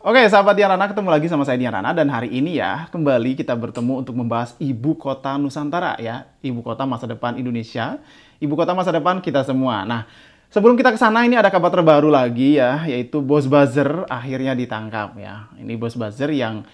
Oke, sahabat Dian Rana, ketemu lagi sama saya Dian Rana, dan hari ini ya kembali kita bertemu untuk membahas ibu kota Nusantara ya, ibu kota masa depan Indonesia, ibu kota masa depan kita semua. Nah, sebelum kita ke sana ini ada kabar terbaru lagi ya, yaitu bos buzzer akhirnya ditangkap ya. Ini bos buzzer yang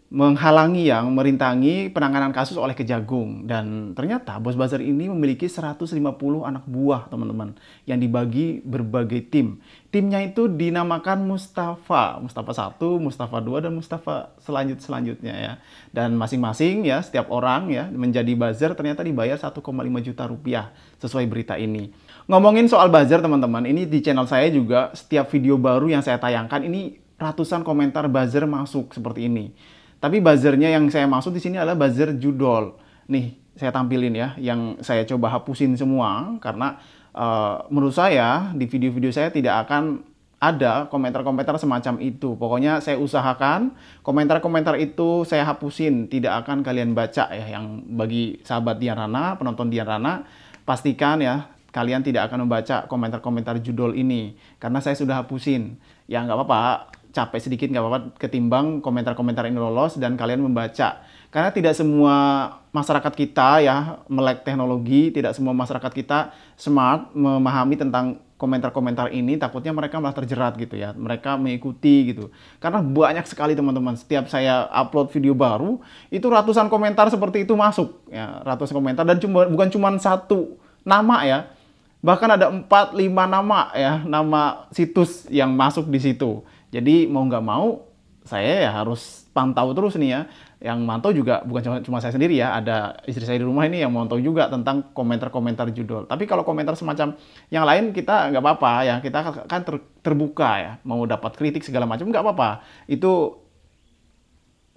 menghalangi, yang merintangi penanganan kasus oleh Kejagung, dan ternyata bos buzzer ini memiliki 150 anak buah, teman-teman, yang dibagi berbagai tim. Timnya itu dinamakan Mustafa 1, Mustafa 2, dan Mustafa selanjutnya ya. Dan masing-masing ya, setiap orang ya menjadi buzzer ternyata dibayar 1,5 juta rupiah sesuai berita ini. Ngomongin soal buzzer, teman-teman, ini di channel saya juga setiap video baru yang saya tayangkan ini ratusan komentar buzzer masuk seperti ini. Tapi buzzernya yang saya maksud di sini adalah buzzer judul. Nih, saya tampilin ya, yang saya coba hapusin semua karena menurut saya di video-video saya tidak akan ada komentar-komentar semacam itu. Pokoknya saya usahakan komentar-komentar itu saya hapusin, tidak akan kalian baca ya. Yang bagi sahabat Dian Rana, penonton Dian Rana, pastikan ya kalian tidak akan membaca komentar-komentar judul ini karena saya sudah hapusin. Ya nggak apa-apa, capek sedikit nggak apa-apa, ketimbang komentar-komentar ini lolos dan kalian membaca. Karena tidak semua masyarakat kita ya melek teknologi, tidak semua masyarakat kita smart memahami tentang komentar-komentar ini, takutnya mereka malah terjerat gitu ya. Mereka mengikuti gitu. Karena banyak sekali teman-teman, setiap saya upload video baru, itu ratusan komentar seperti itu masuk ya, ratusan komentar, dan bukan cuma satu nama ya. Bahkan ada 4-5 nama ya, nama situs yang masuk di situ. Jadi mau nggak mau, saya ya harus pantau terus nih ya. Yang mantau juga bukan cuma saya sendiri ya, ada istri saya di rumah ini yang mantau juga tentang komentar-komentar judul. Tapi kalau komentar semacam yang lain kita nggak apa-apa ya, kita kan terbuka ya, mau dapat kritik segala macam nggak apa-apa. Itu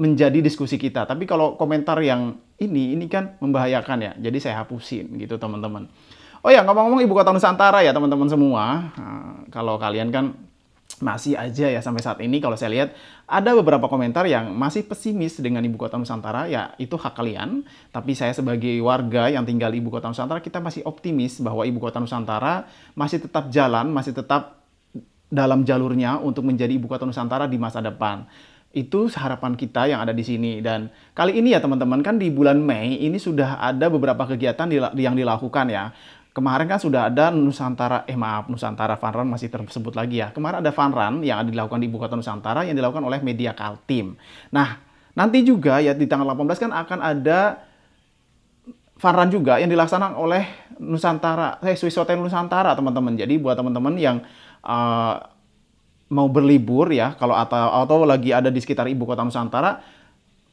menjadi diskusi kita. Tapi kalau komentar yang ini kan membahayakan ya, jadi saya hapusin gitu teman-teman. Oh ya, ngomong-ngomong ibu kota Nusantara ya teman-teman semua, nah, kalau kalian kan masih aja ya sampai saat ini, kalau saya lihat ada beberapa komentar yang masih pesimis dengan ibu kota Nusantara, ya itu hak kalian. Tapi saya sebagai warga yang tinggal di ibu kota Nusantara, kita masih optimis bahwa ibu kota Nusantara masih tetap jalan, masih tetap dalam jalurnya untuk menjadi ibu kota Nusantara di masa depan. Itu harapan kita yang ada di sini. Dan kali ini ya teman-teman, kan di bulan Mei ini sudah ada beberapa kegiatan yang dilakukan ya. Kemarin kan sudah ada Nusantara Fun Run masih tersebut lagi ya. Kemarin ada Fun Run yang dilakukan di ibu kota Nusantara yang dilakukan oleh Media Kaltim. Nah, nanti juga ya di tanggal 18 kan akan ada Fun Run juga yang dilaksanakan oleh Swiss Hotel Nusantara, teman-teman. Jadi buat teman-teman yang mau berlibur ya, atau lagi ada di sekitar ibu kota Nusantara,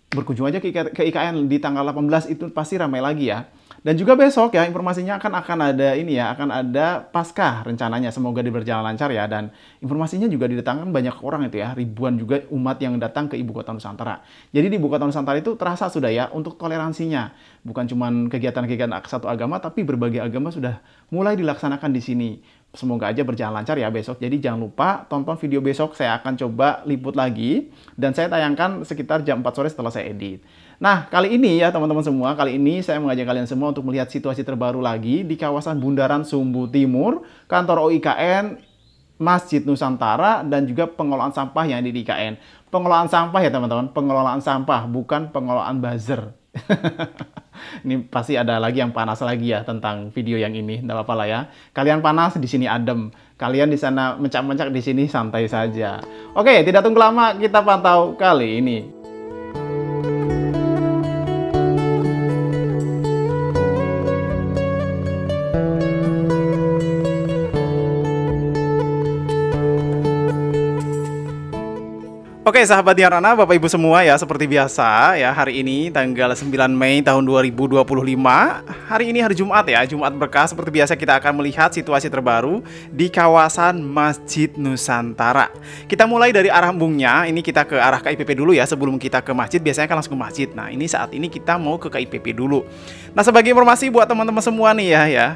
berkunjung aja ke IKN di tanggal 18, itu pasti ramai lagi ya. Dan juga besok ya informasinya akan ada ini ya, akan ada Paskah rencananya, semoga berjalan lancar ya. Dan informasinya juga didatangkan banyak orang itu ya, ribuan juga umat yang datang ke ibu kota Nusantara. Jadi di ibu kota Nusantara itu terasa sudah ya untuk toleransinya, bukan cuma kegiatan-kegiatan satu agama, tapi berbagai agama sudah mulai dilaksanakan di sini. Semoga aja berjalan lancar ya besok. Jadi jangan lupa tonton video besok, saya akan coba liput lagi dan saya tayangkan sekitar jam 4 sore setelah saya edit. Nah, kali ini ya teman-teman semua, kali ini saya mengajak kalian semua untuk melihat situasi terbaru lagi di kawasan Bundaran Sumbu Timur, kantor OIKN, Masjid Nusantara, dan juga pengelolaan sampah yang ada di IKN. Pengelolaan sampah ya teman-teman, pengelolaan sampah, bukan pengelolaan buzzer. Ini pasti ada lagi yang panas lagi ya tentang video yang ini. Nggak apa-apa lah ya. Kalian panas, di sini adem. Kalian di sana mencak-mencak, di sini santai saja. Oke, tidak tunggu lama, kita pantau kali ini. Oke, sahabat Dian Rana, Bapak Ibu semua ya, seperti biasa ya, hari ini tanggal 9 Mei tahun 2025. Hari ini hari Jumat ya, Jumat berkah. Seperti biasa kita akan melihat situasi terbaru di kawasan Masjid Nusantara. Kita mulai dari arah embungnya, ini kita ke arah KIPP dulu ya, sebelum kita ke masjid, biasanya kan langsung ke masjid. Nah, ini saat ini kita mau ke KIPP dulu. Nah, sebagai informasi buat teman-teman semua nih ya,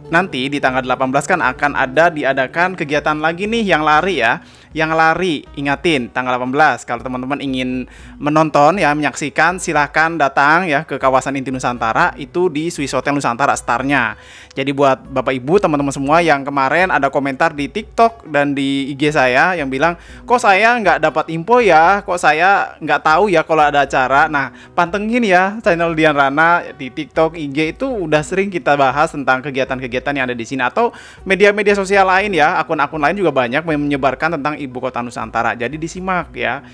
nanti di tanggal 18 kan akan diadakan kegiatan lagi nih yang lari ya, yang lari, ingatin tanggal 18. Kalau teman-teman ingin menonton ya, menyaksikan, silahkan datang ya ke kawasan inti Nusantara, itu di Swiss Hotel Nusantara startnya. Jadi buat Bapak Ibu, teman-teman semua yang kemarin ada komentar di TikTok dan di IG saya yang bilang, kok saya nggak dapat info ya, kok saya nggak tahu ya kalau ada acara. Nah, pantengin ya channel Dian Rana di TikTok, IG, itu udah sering kita bahas tentang kegiatan-kegiatan yang ada di sini, atau media-media sosial lain ya, akun-akun lain juga banyak menyebarkan tentang Ibu Kota Nusantara. Jadi disimak ya.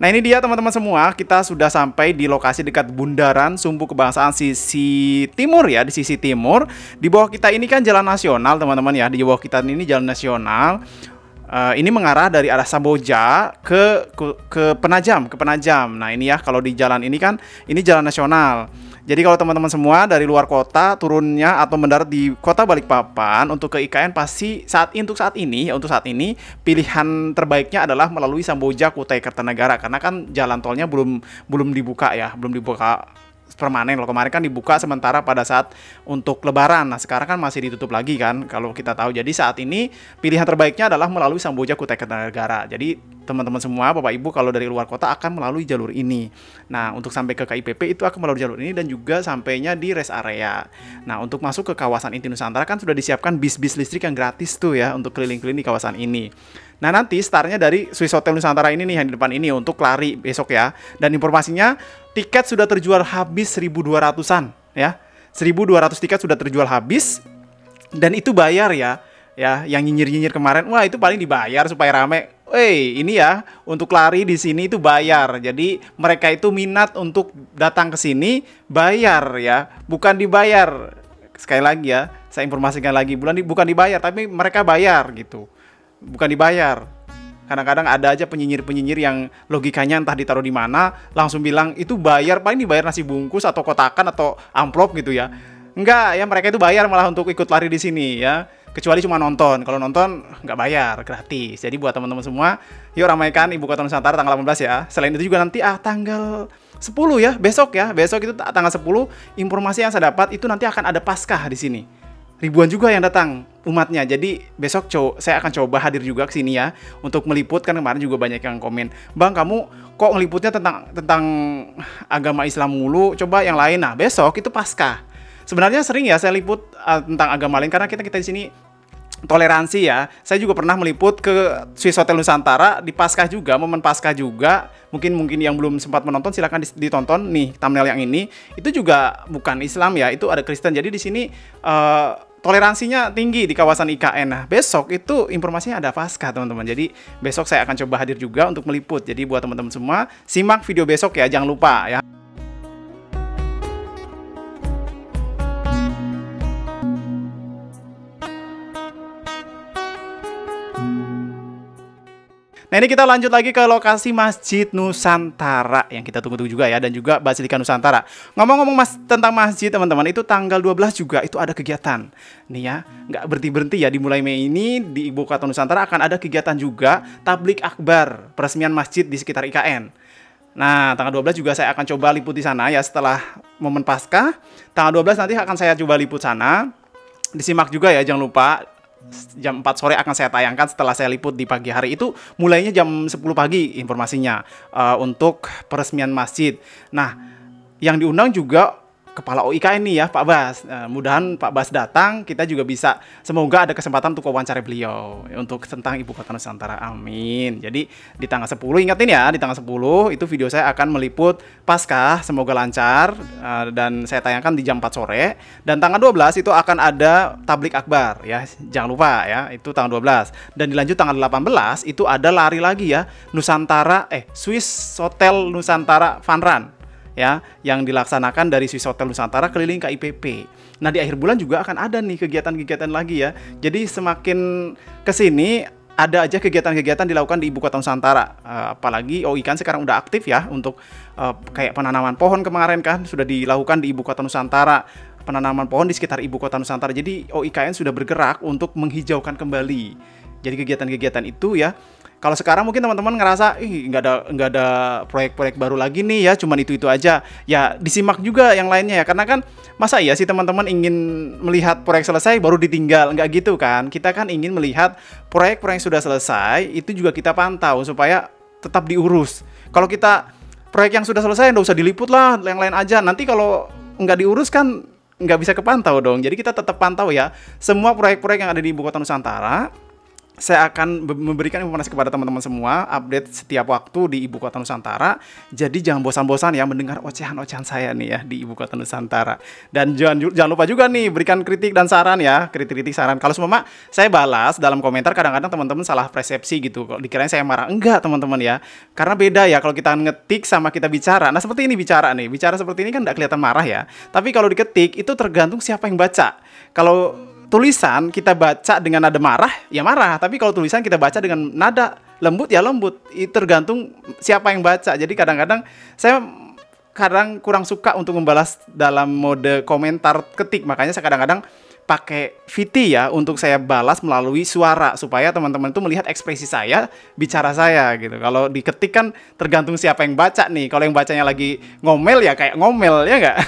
Nah, ini dia teman-teman semua, kita sudah sampai di lokasi dekat Bundaran Sumbu Kebangsaan sisi timur ya, di sisi timur. Di bawah kita ini kan jalan nasional teman-teman ya, di bawah kita ini jalan nasional. Ini mengarah dari arah Samboja ke Penajam. Nah, ini ya, kalau di jalan ini kan ini jalan nasional. Jadi kalau teman-teman semua dari luar kota turunnya atau mendarat di kota Balikpapan untuk ke IKN, pasti untuk saat ini pilihan terbaiknya adalah melalui Samboja Kutai Kertanegara, karena kan jalan tolnya belum dibuka ya, belum dibuka permanen. Loh, kemarin kan dibuka sementara pada saat untuk Lebaran. Nah, sekarang kan masih ditutup lagi kan, kalau kita tahu. Jadi saat ini pilihan terbaiknya adalah melalui Samboja Kutai Kertanegara. Jadi teman-teman semua, Bapak Ibu, kalau dari luar kota akan melalui jalur ini. Nah, untuk sampai ke KIPP itu akan melalui jalur ini dan juga sampainya di rest area. Nah, untuk masuk ke kawasan inti Nusantara kan sudah disiapkan bis-bis listrik yang gratis tuh ya, untuk keliling-keliling di kawasan ini. Nah, nanti startnya dari Swiss Hotel Nusantara ini nih, yang di depan ini, untuk lari besok ya. Dan informasinya, tiket sudah terjual habis 1.200-an ya. 1.200 tiket sudah terjual habis. Dan itu bayar ya. Ya, yang nyinyir-nyinyir kemarin, wah itu paling dibayar supaya rame. Ini ya, untuk lari di sini itu bayar. Jadi mereka itu minat untuk datang ke sini bayar ya, bukan dibayar. Sekali lagi ya, saya informasikan lagi, bukan dibayar, tapi mereka bayar gitu. Bukan dibayar. Kadang-kadang ada aja penyinyir-penyinyir yang logikanya entah ditaruh di mana, langsung bilang itu bayar, paling dibayar nasi bungkus atau kotakan atau amplop gitu ya. Enggak ya, mereka itu bayar malah untuk ikut lari di sini ya. Kecuali cuma nonton. Kalau nonton nggak bayar, gratis. Jadi buat teman-teman semua, yuk ramaikan Ibu Kota Nusantara tanggal 18 ya. Selain itu juga nanti tanggal 10 ya, besok ya. Besok itu tanggal 10, informasi yang saya dapat itu nanti akan ada Paskah di sini. Ribuan juga yang datang umatnya. Jadi besok saya akan coba hadir juga ke sini ya, untuk meliput. Kan kemarin juga banyak yang komen, "Bang, kamu kok ngeliputnya tentang agama Islam mulu, coba yang lain." Nah, besok itu Paskah. Sebenarnya sering ya saya liput tentang agama lain, karena kita di sini toleransi ya. Saya juga pernah meliput ke Swiss Hotel Nusantara di Paskah juga, momen Paskah juga. Mungkin yang belum sempat menonton silakan ditonton nih, thumbnail yang ini. Itu juga bukan Islam ya, itu ada Kristen. Jadi di sini toleransinya tinggi di kawasan IKN. Nah, besok itu informasinya ada Paskah, teman-teman. Jadi besok saya akan coba hadir juga untuk meliput. Jadi buat teman-teman semua, simak video besok ya, jangan lupa ya. Nah, ini kita lanjut lagi ke lokasi Masjid Nusantara yang kita tunggu-tunggu juga ya, dan juga Basilika Nusantara. Ngomong-ngomong tentang masjid, teman-teman, itu tanggal 12 juga itu ada kegiatan. Nih ya, nggak berhenti-berhenti ya, dimulai Mei ini di Ibu Kota Nusantara akan ada kegiatan juga, tablik akbar, peresmian masjid di sekitar IKN. Nah, tanggal 12 juga saya akan coba liput di sana ya, setelah momen Paskah. Tanggal 12 nanti akan saya coba liput sana. Disimak juga ya, jangan lupa. Jam 4 sore akan saya tayangkan setelah saya liput di pagi hari. Itu mulainya jam 10 pagi informasinya untuk peresmian masjid. Nah, yang diundang juga Kepala OIKN nih ya, Pak Bas. Mudahan Pak Bas datang, kita juga bisa, semoga ada kesempatan untuk wawancara beliau untuk tentang Ibu Kota Nusantara. Amin. Jadi di tanggal 10, ingatin ya, di tanggal 10 itu video saya akan meliput Paskah, semoga lancar, dan saya tayangkan di jam 4 sore. Dan tanggal 12 itu akan ada tablik akbar ya, jangan lupa ya, itu tanggal 12. Dan dilanjut tanggal 18 itu ada lari lagi ya, Swiss Hotel Nusantara Fun Run ya, yang dilaksanakan dari Swiss Hotel Nusantara keliling KIPP. Nah, di akhir bulan juga akan ada nih kegiatan-kegiatan lagi ya. Jadi semakin kesini ada aja kegiatan-kegiatan dilakukan di Ibu Kota Nusantara. Apalagi OIKN sekarang udah aktif ya untuk kayak penanaman pohon kemarin kan sudah dilakukan di Ibu Kota Nusantara. Penanaman pohon di sekitar Ibu Kota Nusantara. Jadi OIKN sudah bergerak untuk menghijaukan kembali Jadi kegiatan-kegiatan itu ya, kalau sekarang mungkin teman-teman ngerasa, ih nggak ada proyek-proyek baru lagi nih ya, cuman itu aja. Ya disimak juga yang lainnya ya, karena kan masa iya sih teman-teman ingin melihat proyek selesai baru ditinggal, nggak gitu kan. Kita kan ingin melihat proyek-proyek yang sudah selesai, itu juga kita pantau supaya tetap diurus. Kalau kita proyek yang sudah selesai nggak usah diliput lah, yang lain aja. Nanti kalau nggak diurus kan nggak bisa kepantau dong. Jadi kita tetap pantau ya semua proyek-proyek yang ada di Ibu Kota Nusantara. Saya akan memberikan informasi kepada teman-teman semua, update setiap waktu di Ibu Kota Nusantara. Jadi jangan bosan-bosan ya mendengar ocehan-ocehan saya nih ya di Ibu Kota Nusantara. Dan jangan lupa juga nih berikan kritik dan saran ya, kritik-kritik saran. Kalau semua saya balas dalam komentar, kadang-kadang teman-teman salah persepsi gitu. Kok dikirain saya marah. Enggak teman-teman ya. Karena beda ya kalau kita ngetik sama kita bicara. Nah seperti ini bicara nih. Bicara seperti ini kan nggak kelihatan marah ya. Tapi kalau diketik itu tergantung siapa yang baca. Kalau tulisan kita baca dengan nada marah, ya marah. Tapi kalau tulisan kita baca dengan nada lembut, ya lembut. Itu tergantung siapa yang baca. Jadi kadang-kadang saya kurang suka untuk membalas dalam mode komentar ketik. Makanya saya kadang-kadang pakai VT ya untuk saya balas melalui suara supaya teman-teman itu melihat ekspresi saya, bicara saya gitu. Kalau diketik kan tergantung siapa yang baca nih. Kalau yang bacanya lagi ngomel ya kayak ngomel ya nggak?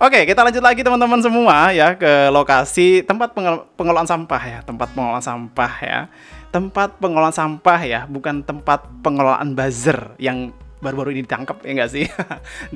Oke, kita lanjut lagi teman-teman semua ya ke lokasi tempat pengelolaan sampah ya, tempat pengelolaan sampah ya. Tempat pengelolaan sampah ya, bukan tempat pengelolaan buzzer yang baru-baru ini ditangkap ya nggak sih?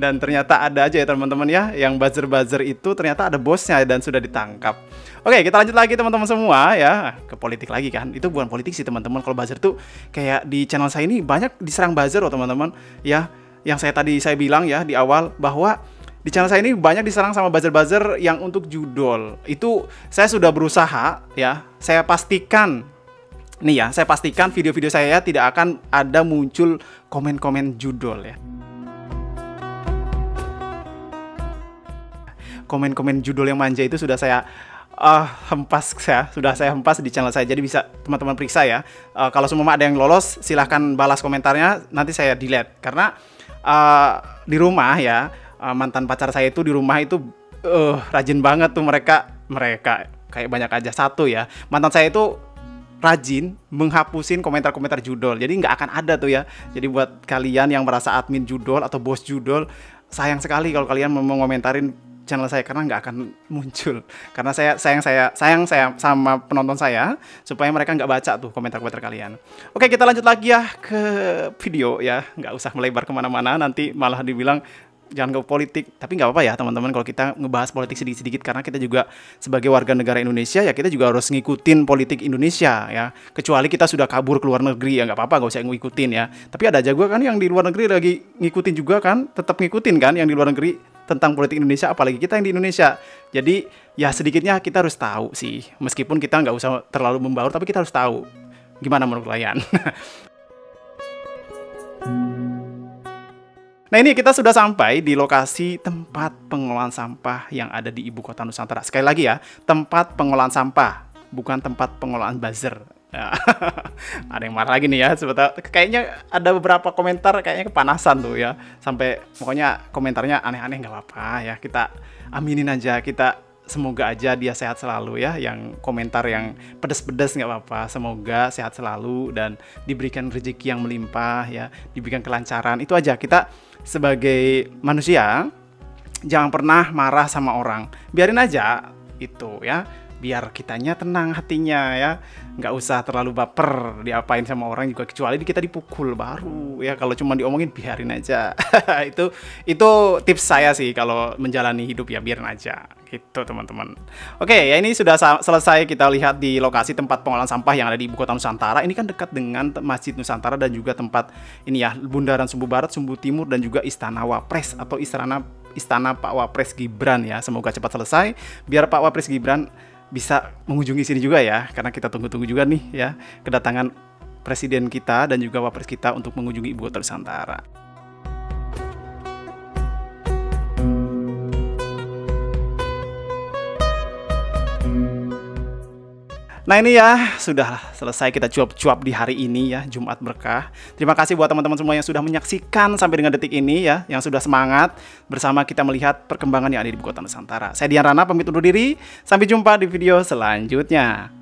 Dan ternyata ada aja ya teman-teman ya, yang buzzer-buzzer itu ternyata ada bosnya dan sudah ditangkap. Oke, kita lanjut lagi teman-teman semua ya, ke politik lagi kan. Itu bukan politik sih teman-teman, kalau buzzer tuh kayak di channel saya ini banyak diserang buzzer loh teman-teman ya. Yang saya bilang ya di awal bahwa di channel saya ini banyak diserang sama buzzer-buzzer yang untuk judul. Itu saya sudah berusaha ya, saya pastikan nih ya, saya pastikan video-video saya tidak akan ada muncul komen-komen judul ya. Komen-komen judul yang manja itu sudah saya hempas ya, sudah saya hempas di channel saya. Jadi bisa teman-teman periksa ya. Kalau semua ada yang lolos, silahkan balas komentarnya, nanti saya delete. Karena di rumah ya, mantan pacar saya itu di rumah itu rajin banget tuh mereka kayak banyak aja satu ya. Mantan saya itu rajin menghapusin komentar-komentar judul. Jadi nggak akan ada tuh ya. Jadi buat kalian yang merasa admin judul atau bos judul, sayang sekali kalau kalian mau ngomentarin channel saya karena nggak akan muncul. Karena saya sayang sama penonton saya supaya mereka nggak baca tuh komentar-komentar kalian. Oke, kita lanjut lagi ya ke video ya. Nggak usah melebar kemana-mana, nanti malah dibilang jangan ke politik. Tapi nggak apa-apa ya teman-teman kalau kita ngebahas politik sedikit-sedikit, karena kita juga sebagai warga negara Indonesia ya, kita juga harus ngikutin politik Indonesia ya. Kecuali kita sudah kabur ke luar negeri ya nggak apa-apa, nggak usah ngikutin ya. Tapi ada aja juga kan yang di luar negeri lagi ngikutin juga kan, tetap ngikutin kan yang di luar negeri tentang politik Indonesia, apalagi kita yang di Indonesia. Jadi ya sedikitnya kita harus tahu sih, meskipun kita nggak usah terlalu membaur, tapi kita harus tahu. Gimana menurut kalian? Nah ini kita sudah sampai di lokasi tempat pengelolaan sampah yang ada di Ibu Kota Nusantara. Sekali lagi ya, tempat pengelolaan sampah, bukan tempat pengelolaan buzzer. Ya. Ada yang marah lagi nih ya, sebetulnya kayaknya ada beberapa komentar kayaknya kepanasan tuh ya. Sampai pokoknya komentarnya aneh-aneh, nggak apa-apa ya. Kita aminin aja, kita semoga aja dia sehat selalu ya. Yang komentar yang pedas-pedas nggak apa-apa. Semoga sehat selalu dan diberikan rezeki yang melimpah ya, diberikan kelancaran. Itu aja, kita sebagai manusia jangan pernah marah sama orang. Biarin aja itu ya, biar kitanya tenang hatinya ya, nggak usah terlalu baper diapain sama orang juga, kecuali kita dipukul baru ya. Kalau cuma diomongin biarin aja. itu tips saya sih kalau menjalani hidup ya, biarin aja gitu teman-teman. Oke ya, ini sudah selesai kita lihat di lokasi tempat pengolahan sampah yang ada di Ibu Kota Nusantara. Ini kan dekat dengan Masjid Nusantara dan juga tempat ini ya, Bundaran Sumbu Barat, Sumbu Timur, dan juga Istana Wapres atau Istana Pak Wapres Gibran ya. Semoga cepat selesai biar Pak Wapres Gibran bisa mengunjungi sini juga ya, karena kita tunggu-tunggu juga nih ya kedatangan presiden kita dan juga wapres kita untuk mengunjungi Ibu Kota Nusantara. Nah ini ya, sudah selesai kita cuap-cuap di hari ini ya, Jumat Berkah. Terima kasih buat teman-teman semua yang sudah menyaksikan sampai dengan detik ini ya, yang sudah semangat bersama kita melihat perkembangan yang ada di Ibu Kota Nusantara. Saya Dian Rana pamit undur diri, sampai jumpa di video selanjutnya.